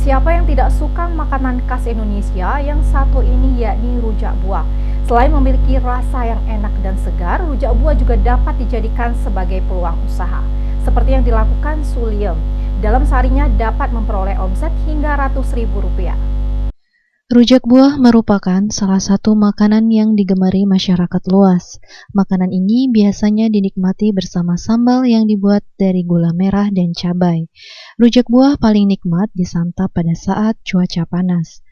Siapa yang tidak suka makanan khas Indonesia yang satu ini, yakni rujak buah. Selain memiliki rasa yang enak dan segar, rujak buah juga dapat dijadikan sebagai peluang usaha. Seperti yang dilakukan Suliem. Dalam seharinya dapat memperoleh omset hingga ratus ribu rupiah. Rujak buah merupakan salah satu makanan yang digemari masyarakat luas. Makanan ini biasanya dinikmati bersama sambal yang dibuat dari gula merah dan cabai. Rujak buah paling nikmat disantap pada saat cuaca panas.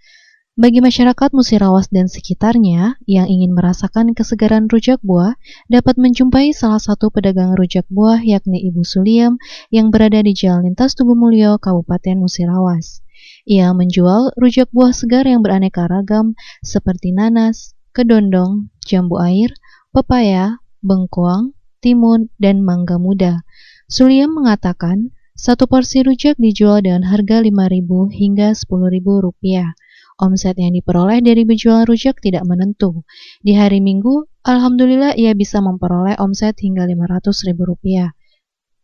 Bagi masyarakat Musirawas dan sekitarnya yang ingin merasakan kesegaran rujak buah, dapat menjumpai salah satu pedagang rujak buah yakni Ibu Suliem yang berada di Jalan Lintas Tubumulyo, Kabupaten Musirawas. Ia menjual rujak buah segar yang beraneka ragam seperti nanas, kedondong, jambu air, pepaya, bengkoang, timun, dan mangga muda. Suliem mengatakan, satu porsi rujak dijual dengan harga Rp5.000 hingga Rp10.000. Omset yang diperoleh dari berjualan rujak tidak menentu. Di hari Minggu, alhamdulillah ia bisa memperoleh omset hingga Rp500.000.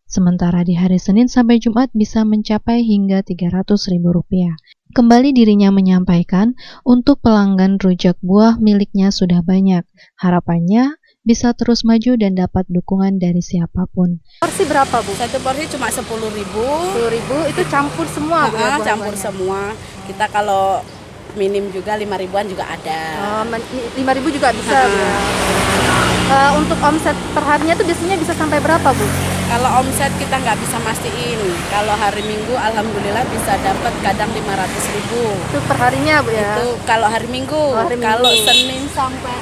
Sementara di hari Senin sampai Jumat bisa mencapai hingga Rp300.000. Kembali dirinya menyampaikan, untuk pelanggan rujak buah miliknya sudah banyak. Harapannya bisa terus maju dan dapat dukungan dari siapapun. Porsi berapa, Bu? Satu porsi cuma 10.000. 10.000 itu campur semua, Bu? Campur semua. Kita kalau minim juga 5.000-an juga ada. 5.000 juga bisa, Bu. Untuk omset perharinya itu biasanya bisa sampai berapa, Bu? Kalau omset kita nggak bisa mastiin. Kalau hari Minggu alhamdulillah bisa dapat kadang 500.000. Itu perharinya, Bu, ya? Itu kalau hari Minggu. Kalau Senin sampai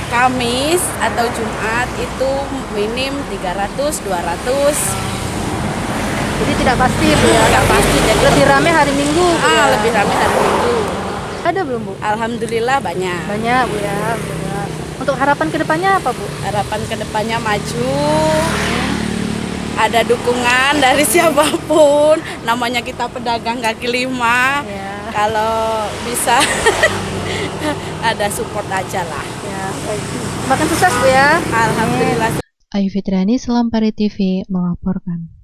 Kamis atau Jumat itu minim 300, 200. Jadi tidak pasti, Bu, ya? Nggak pasti. Jadi Lebih rame hari Minggu, Bu, ya? lebih ramai hari Minggu. Ada belum, Bu? Alhamdulillah banyak. Banyak, Bu, ya. Untuk harapan kedepannya apa, Bu? Harapan kedepannya maju, ada dukungan dari siapapun. Namanya kita pedagang kaki lima, Ya. kalau bisa ada support aja lah. Ya, baik. Makan sukses, Bu, ya. Alhamdulillah. Ayu Fitriani, Selampari TV melaporkan.